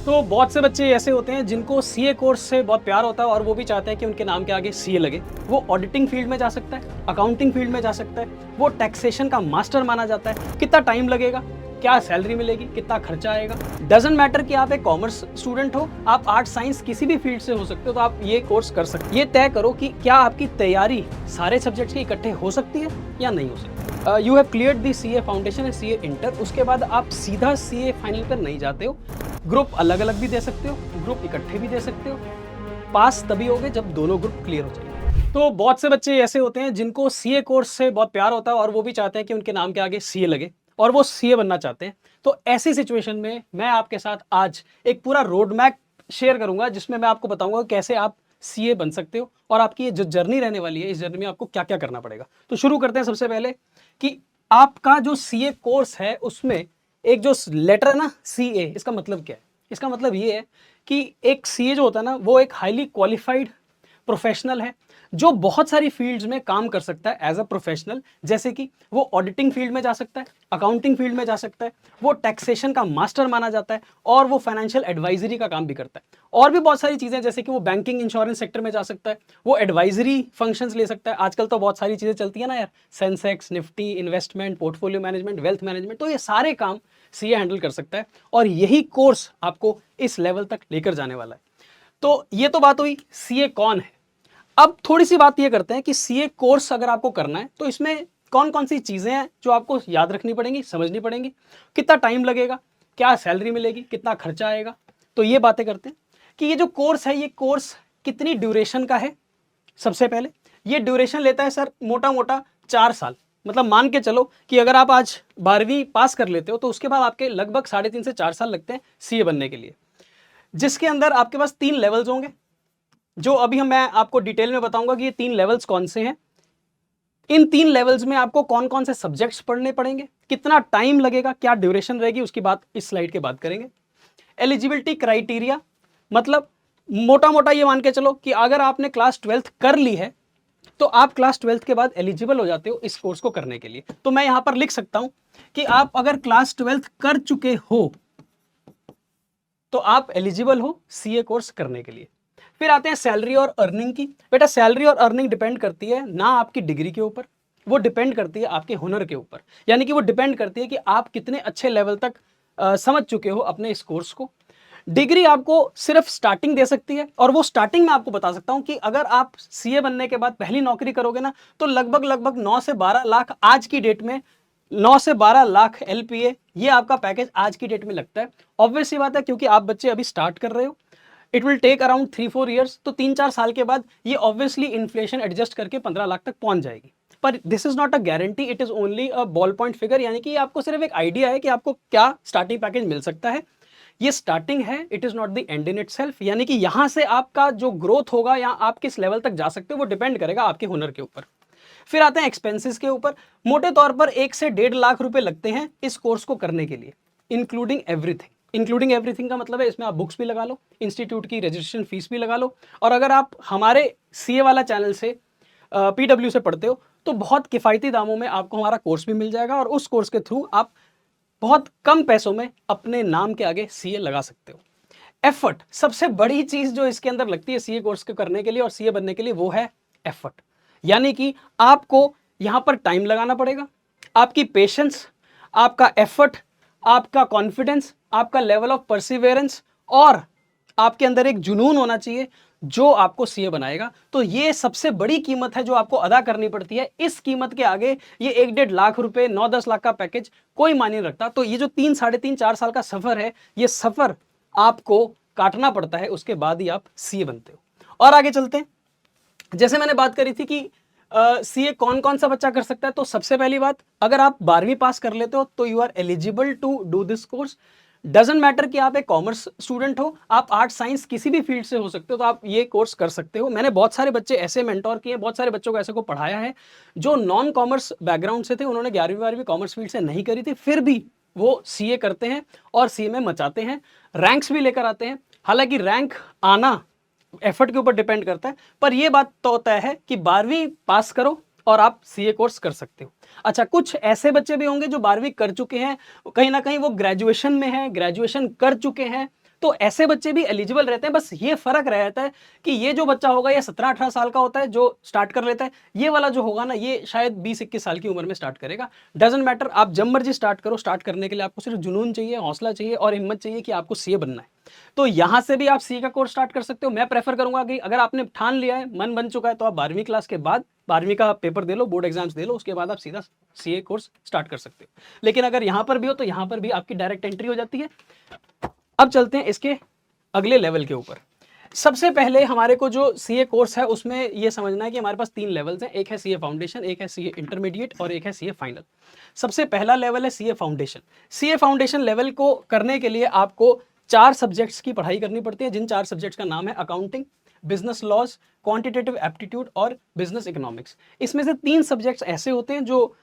तो बहुत से बच्चे ऐसे होते हैं जिनको सीए कोर्स से बहुत प्यार होता है और वो भी चाहते हैं कि उनके नाम के आगे सीए लगे। वो ऑडिटिंग फील्ड में जा सकता है, अकाउंटिंग फील्ड में जा सकता है, वो टैक्सेशन का मास्टर माना जाता है। कितना टाइम लगेगा, क्या सैलरी मिलेगी, कितना खर्चा आएगा, डजंट मैटर कि आप एक कॉमर्स स्टूडेंट हो, आप आर्ट साइंस किसी भी फील्ड से हो सकते हो, तो आप ये कोर्स कर सकते हो। ये तय करो कि क्या आपकी तैयारी सारे सब्जेक्ट्स की इकट्ठे हो सकती है या नहीं हो सकती। You have cleared the CA foundation and CA inter, उसके बाद आप सीधा सीए फाइनल पर नहीं जाते हो। ग्रुप अलग अलग भी दे सकते हो, ग्रुप इकट्ठे भी दे सकते हो। पास तभी होगे जब दोनों ग्रुप क्लियर हो जाएंगे। तो बहुत से बच्चे ऐसे होते हैं जिनको सीए कोर्स से बहुत प्यार होता है और वो भी चाहते हैं कि उनके नाम के आगे सीए लगे और वो सीए बनना चाहते हैं। तो ऐसी सिचुएशन में मैं आपके साथ आज एक पूरा रोड मैप शेयर करूंगा जिसमें मैं आपको बताऊंगा कैसे आप सीए बन सकते हो और आपकी ये जो जर्नी रहने वाली है, इस जर्नी में आपको क्या क्या करना पड़ेगा। तो शुरू करते हैं सबसे पहले कि आपका जो सीए कोर्स है उसमें एक जो लेटर है ना सीए, इसका मतलब क्या है। इसका मतलब ये है कि एक सीए जो होता है ना वो एक हाईली क्वालिफाइड प्रोफेशनल है जो बहुत सारी फील्ड्स में काम कर सकता है एज अ प्रोफेशनल। जैसे कि वो ऑडिटिंग फील्ड में जा सकता है, अकाउंटिंग फील्ड में जा सकता है, वो टैक्सेशन का मास्टर माना जाता है और वो फाइनेंशियल एडवाइजरी का काम भी करता है। और भी बहुत सारी चीज़ें जैसे कि वो बैंकिंग इंश्योरेंस सेक्टर में जा सकता है, वो एडवाइजरी फंक्शंस ले सकता है। आजकल तो बहुत सारी चीज़ें चलती है ना यार, Sensex, Nifty, investment, portfolio management, wealth management, तो ये सारे काम सीए हैंडल कर सकता है और यही कोर्स आपको इस लेवल तक लेकर जाने वाला है। तो ये तो बात हुई सीए कौन है। अब थोड़ी सी बात ये करते हैं कि सीए कोर्स अगर आपको करना है तो इसमें कौन कौन सी चीज़ें हैं जो आपको याद रखनी पड़ेंगी, समझनी पड़ेंगी, कितना टाइम लगेगा, क्या सैलरी मिलेगी, कितना खर्चा आएगा। तो ये बातें करते हैं कि ये जो कोर्स है ये कोर्स कितनी ड्यूरेशन का है। सबसे पहले ये ड्यूरेशन लेता है सर मोटा मोटा 4 साल। मतलब मान के चलो कि अगर आप आज 12वीं पास कर लेते हो तो उसके बाद आपके लगभग 3.5 से 4 साल लगते हैं सीए बनने के लिए, जिसके अंदर आपके पास 3 लेवल्स होंगे जो अभी मैं आपको डिटेल में बताऊंगा कि ये 3 लेवल्स कौन से हैं। इन 3 लेवल्स में आपको कौन कौन से सब्जेक्ट्स पढ़ने पड़ेंगे, कितना टाइम लगेगा, क्या ड्यूरेशन रहेगी, उसकी बात इस स्लाइड के बाद करेंगे। एलिजिबिलिटी क्राइटेरिया, मतलब मोटा मोटा ये मान के चलो कि अगर आपने क्लास 12th कर ली है तो आप क्लास 12th के बाद एलिजिबल हो जाते हो इस कोर्स को करने के लिए। तो मैं यहां पर लिख सकता हूं कि आप अगर क्लास 12th कर चुके हो तो आप एलिजिबल हो सीए कोर्स करने के लिए। फिर आते हैं सैलरी और अर्निंग की। बेटा सैलरी और अर्निंग डिपेंड करती है ना आपकी डिग्री के ऊपर, वो डिपेंड करती है आपके हुनर के ऊपर। यानी कि वो डिपेंड करती है कि आप कितने अच्छे लेवल तक समझ चुके हो अपने इस कोर्स को। डिग्री आपको सिर्फ स्टार्टिंग दे सकती है और वो स्टार्टिंग में आपको बता सकता हूं कि अगर आप सीए बनने के बाद पहली नौकरी करोगे ना तो लगभग लगभग 9 से 12 लाख आज की डेट में, 9 से 12 लाख एलपीए ये आपका पैकेज आज की डेट में लगता है। ऑब्वियस सी बात है क्योंकि आप बच्चे अभी स्टार्ट कर रहे हो। It will take around 3-4 years, तो 3-4 साल के बाद ये ऑब्वियसली इन्फ्लेशन एडजस्ट करके 15 लाख तक पहुंच जाएगी। पर this is not a guarantee, it is only a ball point figure, यानी कि आपको सिर्फ एक आइडिया है कि आपको क्या स्टार्टिंग पैकेज मिल सकता है। ये स्टार्टिंग है, it is not the and in itself. यानी कि यहां से आपका जो ग्रोथ होगा या आप किस लेवल तक जा सकते हो वो डिपेंड करेगा आपके हुनर के ऊपर। फिर आते हैं एक्सपेंसेस के ऊपर। मोटे तौर पर 1 से 1.5 लाख रुपए लगते हैं इस कोर्स को करने के लिए, इंक्लूडिंग एवरीथिंग। इंक्लूडिंग एवरीथिंग का मतलब है इसमें आप बुक्स भी लगा लो, इंस्टीट्यूट की रजिस्ट्रेशन फीस भी लगा लो, और अगर आप हमारे सीए वाला चैनल से पीडब्ल्यू से पढ़ते हो तो बहुत किफ़ायती दामों में आपको हमारा कोर्स भी मिल जाएगा और उस कोर्स के थ्रू आप बहुत कम पैसों में अपने नाम के आगे सीए लगा सकते हो। एफर्ट, सबसे बड़ी चीज जो इसके अंदर लगती है सीए कोर्स को करने के लिए और सीए बनने के लिए, वो है एफर्ट। यानी कि आपको यहां पर टाइम लगाना पड़ेगा, आपकी पेशेंस, आपका एफर्ट, आपका कॉन्फिडेंस, आपका लेवल ऑफ परसिवेरेंस और आपके अंदर एक जुनून होना चाहिए जो आपको सीए बनाएगा। तो ये सबसे बड़ी कीमत है जो आपको अदा करनी पड़ती है। इस कीमत के आगे ये 1-1.5 लाख रुपए, 9-10 लाख का पैकेज कोई मायने नहीं रखता। तो ये जो 3-3.5-4 साल का सफर है, ये सफर आपको काटना पड़ता है, उसके बाद ही आप सीए बनते हो। और आगे चलते हैं। जैसे मैंने बात करी थी कि सीए कौन कौन सा बच्चा कर सकता है, तो सबसे पहली बात, अगर आप 12वीं पास कर लेते हो तो you are eligible to do this course. Doesn't matter कि आप एक कॉमर्स स्टूडेंट हो, आप आर्ट साइंस किसी भी फील्ड से हो सकते हो, तो आप ये कोर्स कर सकते हो। मैंने बहुत सारे बच्चे ऐसे मेंटोर किए, बहुत सारे बच्चों को ऐसे को पढ़ाया है जो नॉन कॉमर्स बैकग्राउंड से थे, उन्होंने 11वीं 12वीं कॉमर्स फील्ड से नहीं करी थी, फिर भी वो सीए करते हैं और सीए में मचाते हैं, रैंक्स भी लेकर आते हैं। हालांकि रैंक आना एफर्ट के ऊपर डिपेंड करता है, पर यह बात तो तय है कि 12वीं पास करो और आप सीए कोर्स कर सकते हो। अच्छा, कुछ ऐसे बच्चे भी होंगे जो 12वीं कर चुके हैं, कहीं ना कहीं वो ग्रेजुएशन में हैं, ग्रेजुएशन कर चुके हैं, तो ऐसे बच्चे भी एलिजिबल रहते हैं। बस ये फर्क रहता है कि ये जो बच्चा होगा ये 17-18 साल का होता है जो स्टार्ट कर लेता है, ये वाला जो होगा ना ये शायद 20-21 साल की उम्र में स्टार्ट करेगा। डजंट मैटर, आप जब मर्जी स्टार्ट करो। स्टार्ट करने के लिए आपको सिर्फ जुनून चाहिए, हौसला चाहिए और हिम्मत चाहिए कि आपको सीए बनना है। तो यहां से भी आप सीए का कोर्स स्टार्ट कर सकते हो। मैं प्रेफर करूंगा कि अगर आपने ठान लिया है, मन बन चुका है, तो आप 12वीं क्लास के बाद 12वीं का पेपर दे लो, बोर्ड एग्जाम्स दे लो, उसके बाद आप सीधा सीए कोर्स स्टार्ट कर सकते हो। लेकिन अगर यहां पर भी हो तो यहां पर भी आपकी डायरेक्ट एंट्री हो जाती है। अब चलते हैं इसके अगले लेवल के ऊपर। सबसे पहले हमारे को जो सीए कोर्स है उसमें ये समझना है कि हमारे पास 3 लेवल्स हैं। एक है सीए फाउंडेशन, एक है सीए इंटरमीडिएट और एक है सीए फाइनल। सबसे पहला लेवल है CA foundation. CA foundation level को करने के लिए आपको 4 सब्जेक्ट्स की पढ़ाई करनी पड़ती है, जिन 4 सब्जेक्ट्स का नाम है accounting, business laws, quantitative aptitude और बिजनेस इकोनॉमिक्स। इसमें से 3 सब्जेक्ट्स ऐसे होते हैं जो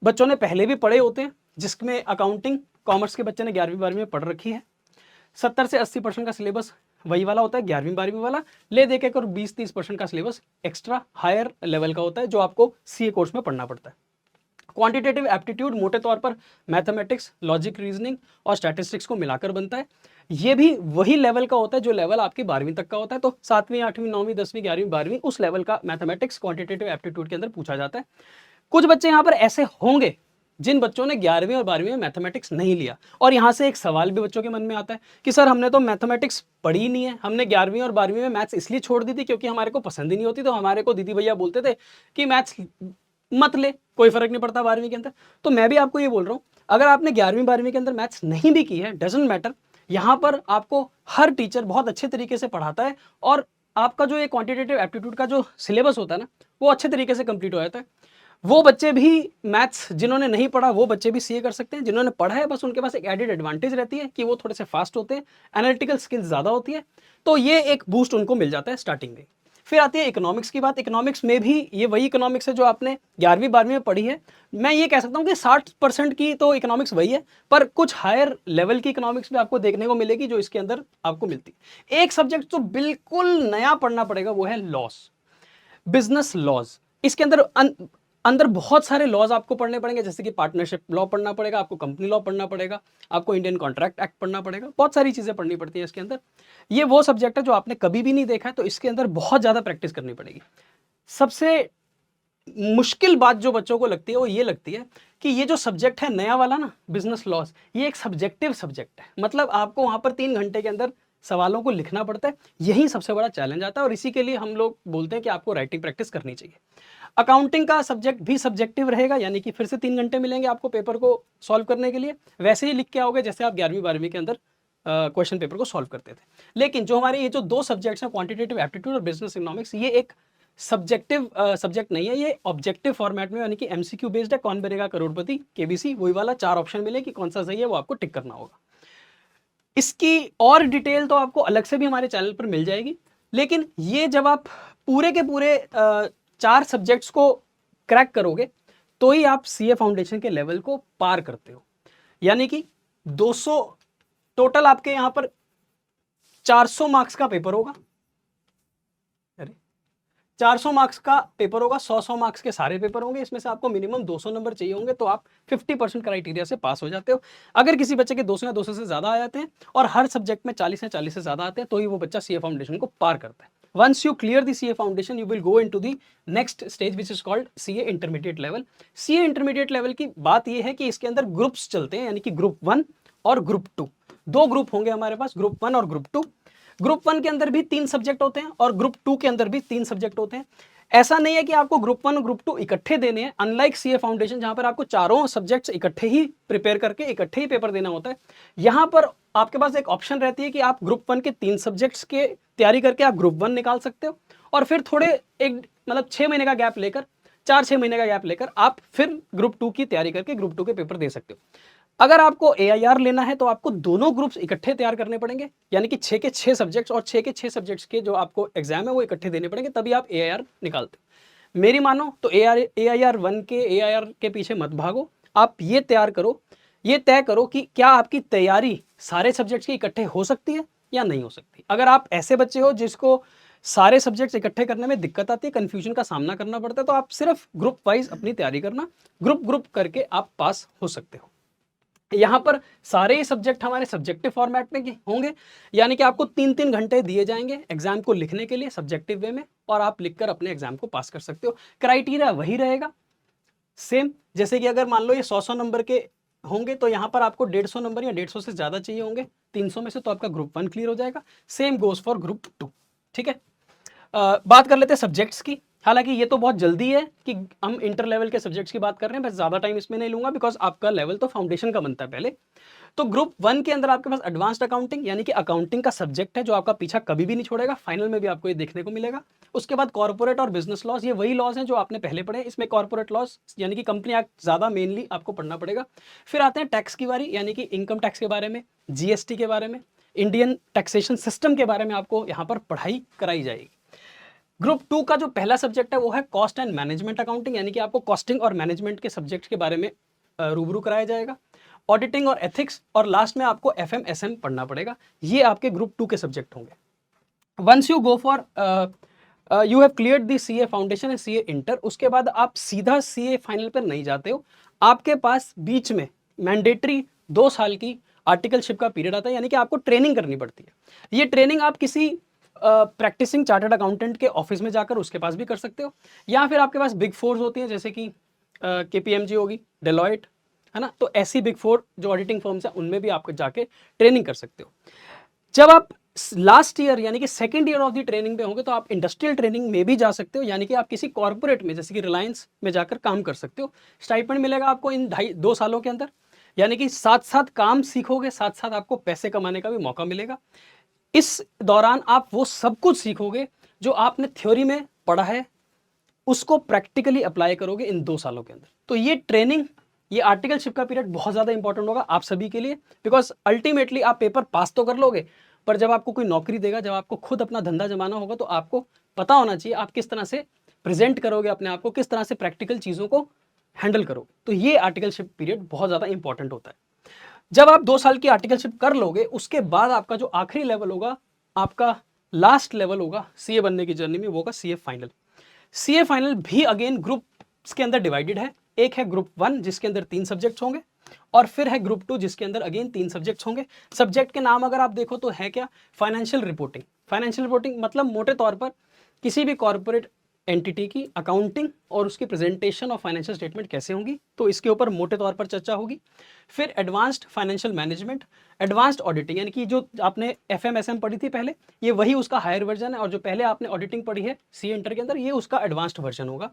बच्चों ने पहले भी पढ़े होते हैं, जिसमें अकाउंटिंग कॉमर्स के बच्चे ने 11वीं-12वीं में पढ़ रखी है। 70 से 80% का सिलेबस वही वाला होता है 11वीं-12वीं वाला। ले दे के 20-30% का सिलेबस एक्स्ट्रा हायर लेवल का होता है जो आपको सीए कोर्स में पढ़ना पड़ता है। क्वांटिटेटिव एप्टीट्यूड मोटे तौर पर मैथमेटिक्स, लॉजिक, रीजनिंग और स्टैटिस्टिक्स को मिलाकर बनता है। ये भी वही लेवल का होता है जो लेवल आपकी 12वीं तक का होता है। तो 7वीं, 8वीं, 9वीं, 10वीं, 11वीं, 12वीं उस लेवल का मैथमेटिक्स क्वांटिटेटिव एप्टीट्यूड के अंदर पूछा जाता है। कुछ बच्चे यहाँ पर ऐसे होंगे जिन बच्चों ने 11वीं और 12वीं में मैथमेटिक्स नहीं लिया, और यहाँ से एक सवाल भी बच्चों के मन में आता है कि सर हमने तो मैथमेटिक्स पढ़ी नहीं है, हमने 11वीं और 12वीं में मैथ्स इसलिए छोड़ दी थी क्योंकि हमारे को पसंद ही नहीं होती, तो हमारे को दीदी भैया बोलते थे कि मैथ्स मत ले, कोई फर्क नहीं पड़ता 12वीं के अंदर। तो मैं भी आपको ये बोल रहा हूँ, अगर आपने 11वीं 12वीं के अंदर मैथ्स नहीं भी की है, डजंट मैटर, यहाँ पर आपको हर टीचर बहुत अच्छे तरीके से पढ़ाता है और आपका जो ये क्वांटिटेटिव एप्टीट्यूड का जो सिलेबस होता है ना वो अच्छे तरीके से कंप्लीट हो जाता है। वो बच्चे भी मैथ्स जिन्होंने नहीं पढ़ा वो बच्चे भी सीए कर सकते हैं। जिन्होंने पढ़ा है बस उनके पास एक एडेड एडवांटेज रहती है कि वो थोड़े से फास्ट होते हैं, एनालिटिकल स्किल्स ज़्यादा होती है, तो ये एक बूस्ट उनको मिल जाता है स्टार्टिंग में। फिर आती है इकोनॉमिक्स की बात। इकोनॉमिक्स में भी ये वही इकोनॉमिक्स है जो आपने 11वीं 12वीं में पढ़ी है। मैं ये कह सकता हूँ कि 60% की तो इकोनॉमिक्स वही है, पर कुछ हायर लेवल की इकोनॉमिक्स भी आपको देखने को मिलेगी जो इसके अंदर आपको मिलती है। एक सब्जेक्ट जो बिल्कुल नया पढ़ना पड़ेगा वो है लॉस, बिजनेस लॉज। इसके अंदर अंदर बहुत सारे लॉज आपको पढ़ने पड़ेंगे, जैसे कि पार्टनरशिप लॉ पढ़ना पड़ेगा, आपको कंपनी लॉ पढ़ना पड़ेगा, आपको इंडियन कॉन्ट्रैक्ट एक्ट पढ़ना पड़ेगा, बहुत सारी चीज़ें पढ़नी पड़ती हैं इसके अंदर। ये वो सब्जेक्ट है जो आपने कभी भी नहीं देखा है, तो इसके अंदर बहुत ज़्यादा प्रैक्टिस करनी पड़ेगी। सबसे मुश्किल बात जो बच्चों को लगती है वो ये लगती है कि ये जो सब्जेक्ट है नया वाला ना, बिजनेस लॉज, ये एक सब्जेक्टिव सब्जेक्ट है। मतलब आपको वहाँ पर 3 घंटे के अंदर सवालों को लिखना पड़ता है, यही सबसे बड़ा चैलेंज आता है और इसी के लिए हम लोग बोलते हैं कि आपको राइटिंग प्रैक्टिस करनी चाहिए। अकाउंटिंग का सब्जेक्ट भी सब्जेक्टिव रहेगा, यानी कि फिर से 3 घंटे मिलेंगे आपको पेपर को सॉल्व करने के लिए। वैसे ही लिख के आओगे जैसे आप 11वीं 12वीं के अंदर क्वेश्चन पेपर को सॉल्व करते थे। लेकिन जो हमारे ये जो 2 सब्जेक्ट्स हैं, क्वांटिटेटिव एप्टीट्यूड और बिजनेस इकोनॉमिक्स, ये एक सब्जेक्टिव सब्जेक्ट नहीं है, ये ऑब्जेक्टिव फॉर्मेट में यानी कि एमसीक्यू बेस्ड है। कौन बनेगा करोड़पति, केबीसी, वही वाला 4 ऑप्शन मिले कि कौन सा सही है वो आपको टिक करना होगा। इसकी और डिटेल तो आपको अलग से भी हमारे चैनल पर मिल जाएगी, लेकिन ये जब आप पूरे के पूरे 4 सब्जेक्ट्स को क्रैक करोगे तो ही आप सीए फाउंडेशन के लेवल को पार करते हो। यानी कि 200 टोटल आपके यहां पर 400 मार्क्स का पेपर होगा। अरे 400 मार्क्स का पेपर होगा, 100 मार्क्स के सारे पेपर होंगे, इसमें से आपको मिनिमम 200 नंबर चाहिए होंगे, तो आप 50% क्राइटेरिया से पास हो जाते हो। अगर किसी बच्चे के 200 या 200 से ज़्यादा आ जाते हैं और हर सब्जेक्ट में 40 या 40 से ज़्यादा आते हैं तो ही वो बच्चा सीए फाउंडेशन को पार करता है। Once you clear the CA foundation you will go into the next stage which is called CA intermediate level. CA intermediate level की बात यह है कि इसके अंदर ग्रुप्स चलते हैं, यानी कि ग्रुप 1 और ग्रुप 2। 2 ग्रुप होंगे हमारे पास, ग्रुप 1 और ग्रुप 2। ग्रुप 1 के अंदर भी 3 सब्जेक्ट होते हैं और ग्रुप 2 के अंदर भी 3 सब्जेक्ट होते हैं। ऐसा नहीं है कि आपको ग्रुप 1 और ग्रुप 2 इकट्ठे देने हैं, अनलाइक सीए फाउंडेशन जहां पर आपको चारों सब्जेक्ट्स इकट्ठे ही प्रिपेयर करके इकट्ठे ही पेपर देना होता है। यहां पर आपके पास एक ऑप्शन रहती है कि आप ग्रुप 1 के 3 सब्जेक्ट्स के तैयारी करके आप ग्रुप 1 निकाल सकते हो और फिर थोड़े एक मतलब 6 महीने का गैप लेकर, 4-6 महीने का गैप लेकर आप फिर ग्रुप 2 की तैयारी करके ग्रुप 2 के पेपर दे सकते हो। अगर आपको एआईआर लेना है तो आपको दोनों ग्रुप्स इकट्ठे तैयार करने पड़ेंगे, यानी कि 6 के 6 सब्जेक्ट्स और 6 के 6 सब्जेक्ट्स के जो आपको एग्जाम है वो इकट्ठे देने पड़ेंगे, तभी आप एआईआर निकालते हो। मेरी मानो तो एआईआर 1 के एआईआर के पीछे मत भागो, आप ये तैयार करो, ये तय करो कि क्या आपकी तैयारी सारे सब्जेक्ट्स की इकट्ठे हो सकती है या नहीं हो सकती। अगर आप ऐसे बच्चे हो जिसको सारे सब्जेक्ट्स इकट्ठे करने में दिक्कत आती है, कंफ्यूजन का सामना करना पड़ता है, तो आप सिर्फ ग्रुप वाइज अपनी तैयारी करना, ग्रुप करके आप पास हो सकते हो। यहाँ पर सारे सब्जेक्ट हमारे सब्जेक्टिव फॉर्मेट में होंगे, यानी कि आपको 3-3 घंटे दिए जाएंगे एग्जाम को लिखने के लिए सब्जेक्टिव वे में, और आप लिखकर अपने एग्जाम को पास कर सकते हो। क्राइटेरिया वही रहेगा सेम, जैसे कि अगर मान लो ये 100 नंबर के होंगे तो यहाँ पर आपको 150 नंबर या 150 से ज़्यादा चाहिए होंगे 300 में से, तो आपका ग्रुप 1 क्लियर हो जाएगा। Same goes for group 2। ठीक है, बात कर लेते हैं सब्जेक्ट्स की। हालांकि ये तो बहुत जल्दी है कि हम इंटर लेवल के सब्जेक्ट्स की बात कर रहे हैं, बस ज़्यादा टाइम इसमें नहीं लूंगा बिकॉज आपका लेवल तो फाउंडेशन का बनता है पहले। तो ग्रुप 1 के अंदर आपके पास एडवांस्ड अकाउंटिंग यानी कि अकाउंटिंग का सब्जेक्ट है जो आपका पीछा कभी भी नहीं छोड़ेगा, फाइनल में भी आपको ये देखने को मिलेगा। उसके बाद कॉर्पोरेट और बिजनेस लॉज, ये वही लॉज हैं जो आपने पहले पढ़े। इसमें कॉर्पोरेट लॉज यानी कि कंपनी एक्ट ज़्यादा मेनली आपको पढ़ना पड़ेगा। फिर आते हैं टैक्स की बारी, यानी कि इनकम टैक्स के बारे में, जीएसटी के बारे में, इंडियन टैक्सेशन सिस्टम के बारे में आपको यहाँ पर पढ़ाई कराई जाएगी। ग्रुप 2 का जो पहला सब्जेक्ट है वो है कॉस्ट एंड मैनेजमेंट अकाउंटिंग, यानी कि आपको कॉस्टिंग और मैनेजमेंट के सब्जेक्ट के बारे में रूबरू कराया जाएगा। ऑडिटिंग और एथिक्स, और लास्ट में आपको एफएमएसएम पढ़ना पड़ेगा। ये आपके ग्रुप 2 के सब्जेक्ट होंगे। Once you go for you have cleared the CA foundation and CA inter, उसके बाद आप सीधा सीए फाइनल पर नहीं जाते हो, आपके पास बीच में मैंडेटरी 2 साल की आर्टिकलशिप का पीरियड आता है, यानी कि आपको ट्रेनिंग करनी पड़ती है। ये ट्रेनिंग आप किसी प्रैक्टिसिंग चार्टर्ड अकाउंटेंट के ऑफिस में जाकर उसके पास भी कर सकते हो, या फिर आपके पास बिग फोर्स होती हैं जैसे कि केपीएमजी होगी, डेलॉयट, है ना, तो ऐसी बिग 4 जो ऑडिटिंग फर्म्स हैं उनमें भी आप जाके ट्रेनिंग कर सकते हो। जब आप लास्ट ईयर यानी कि second year of the training पे होंगे तो आप इंडस्ट्रियल ट्रेनिंग में भी जा सकते हो, यानी कि आप किसी कॉर्पोरेट में जैसे कि रिलायंस में जाकर काम कर सकते हो। स्टाइपेंड मिलेगा आपको इन 2.5 सालों के अंदर, यानी कि साथ साथ काम सीखोगे, साथ साथ आपको पैसे कमाने का भी मौका मिलेगा। इस दौरान आप वो सब कुछ सीखोगे जो आपने थ्योरी में पढ़ा है, उसको प्रैक्टिकली अप्लाई करोगे इन 2 सालों के अंदर। तो ये ट्रेनिंग, ये आर्टिकलशिप का पीरियड बहुत ज़्यादा इंपॉर्टेंट होगा आप सभी के लिए, बिकॉज अल्टीमेटली आप पेपर पास तो कर लोगे, पर जब आपको कोई नौकरी देगा, जब आपको खुद अपना धंधा जमाना होगा, तो आपको पता होना चाहिए आप किस तरह से प्रेजेंट करोगे अपने आप को, किस तरह से प्रैक्टिकल चीज़ों को हैंडल करोगे। तो ये आर्टिकलशिप पीरियड बहुत ज़्यादा इंपॉर्टेंट होता है। जब आप 2 साल की आर्टिकलशिप कर लोगे, उसके बाद आपका जो आखिरी लेवल होगा, आपका लास्ट लेवल होगा सीए बनने की जर्नी में, वो होगा सीए फाइनल। सीए फाइनल भी अगेन ग्रुप्स के अंदर डिवाइडेड है। एक है ग्रुप 1 जिसके अंदर 3 सब्जेक्ट्स होंगे, और फिर है ग्रुप 2 जिसके अंदर अगेन 3 सब्जेक्ट्स होंगे। सब्जेक्ट के नाम अगर आप देखो तो है क्या, फाइनेंशियल रिपोर्टिंग। फाइनेंशियल रिपोर्टिंग मतलब मोटे तौर पर किसी भी कॉर्पोरेट एंटिटी की अकाउंटिंग और उसकी प्रेजेंटेशन ऑफ फाइनेंशियल स्टेटमेंट कैसे होंगी, तो इसके ऊपर मोटे तौर पर चर्चा होगी। फिर advanced financial management, advanced auditing, यानी कि जो आपने एफएमएसएम पढ़ी थी पहले, ये वही उसका हायर वर्जन है, और जो पहले आपने ऑडिटिंग पढ़ी है सीए इंटर के अंदर, ये उसका एडवांस्ड वर्जन होगा।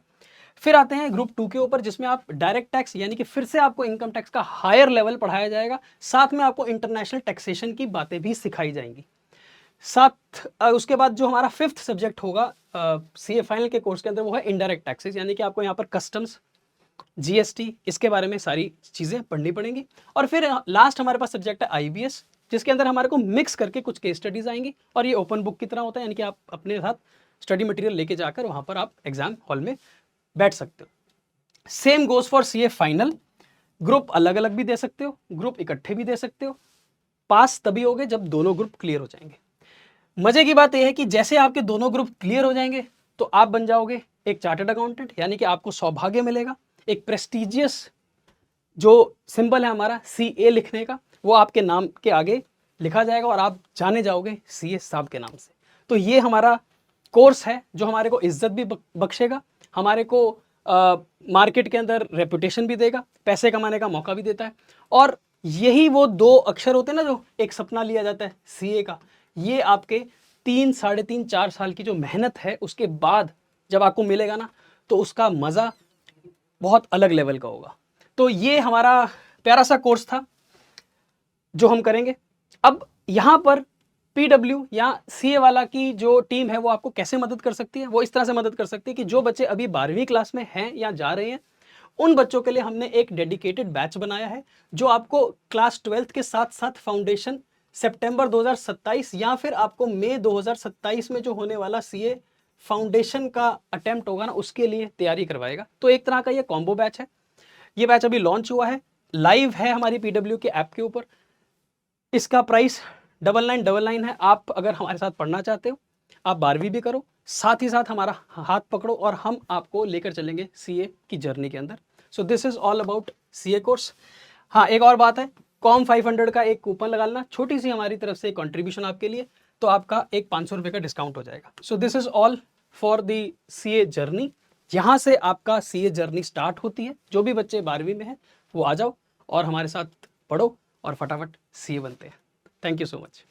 फिर आते हैं ग्रुप 2 के ऊपर, जिसमें आप डायरेक्ट टैक्स यानी कि फिर से आपको इनकम टैक्स का हायर लेवल पढ़ाया जाएगा, साथ में आपको इंटरनेशनल टैक्सेशन की बातें भी सिखाई जाएंगी। साथ उसके बाद जो हमारा 5th सब्जेक्ट होगा सीए फाइनल के कोर्स के अंदर, वो है इनडायरेक्ट टैक्सेस, यानी कि आपको यहाँ पर कस्टम्स, जीएसटी, इसके बारे में सारी चीज़ें पढ़नी पड़ेंगी। और फिर लास्ट हमारे पास सब्जेक्ट है आईबीएस, जिसके अंदर हमारे को मिक्स करके कुछ केस स्टडीज आएंगी, और ये ओपन बुक की तरह होता है, यानी कि आप अपने साथ स्टडी मटेरियल लेके जाकर वहाँ पर आप एग्जाम हॉल में बैठ सकते हो। Same goes for CA final, group अलग अलग भी दे सकते हो, ग्रुप इकट्ठे भी दे सकते हो। पास तभी होगे जब दोनों ग्रुप क्लियर हो जाएंगे। मजे की बात यह है कि जैसे आपके दोनों ग्रुप क्लियर हो जाएंगे तो आप बन जाओगे एक चार्टर्ड अकाउंटेंट, यानी कि आपको सौभाग्य मिलेगा एक प्रेस्टिजियस जो सिंबल है हमारा सीए लिखने का, वो आपके नाम के आगे लिखा जाएगा और आप जाने जाओगे सीए साहब के नाम से। तो ये हमारा कोर्स है जो हमारे को इज्जत भी बख्शेगा, हमारे को मार्केट के अंदर रेपुटेशन भी देगा, पैसे कमाने का मौका भी देता है। और यही वो 2 अक्षर होते हैं ना जो एक सपना लिया जाता है सीए का, ये आपके 3, 3.5, 4 साल की जो मेहनत है उसके बाद जब आपको मिलेगा ना, तो उसका मज़ा बहुत अलग लेवल का होगा। तो ये हमारा प्यारा सा कोर्स था जो हम करेंगे। अब यहाँ पर पीडब्ल्यू या सीए वाला की जो टीम है वो आपको कैसे मदद कर सकती है, वो इस तरह से मदद कर सकती है कि जो बच्चे अभी 12वीं क्लास में हैं या जा रहे हैं, उन बच्चों के लिए हमने एक डेडिकेटेड बैच बनाया है जो आपको क्लास 12th के साथ साथ फाउंडेशन सितंबर 2027 या फिर आपको मई 2027 में जो होने वाला सीए फाउंडेशन का अटेम्प्ट होगा ना, उसके लिए तैयारी करवाएगा। तो एक तरह का ये कॉम्बो बैच है। ये बैच अभी लॉन्च हुआ है, लाइव है हमारी पीडब्ल्यू के ऐप के ऊपर। इसका प्राइस 9999 है। आप अगर हमारे साथ पढ़ना चाहते हो, आप 12वीं भी करो, साथ ही साथ हमारा हाथ पकड़ो और हम आपको लेकर चलेंगे सीए की जर्नी के अंदर। So this is all about CA course. हाँ, एक और बात है, कॉम 500 का एक कूपन लगा लेना, छोटी सी हमारी तरफ से कंट्रीब्यूशन आपके लिए, तो आपका एक 500 रुपये का डिस्काउंट हो जाएगा। So this is all for the CA journey. यहाँ से आपका सीए जर्नी स्टार्ट होती है। जो भी बच्चे 12वीं में हैं वो आ जाओ और हमारे साथ पढ़ो और फटाफट सीए बनते हैं। Thank you so much.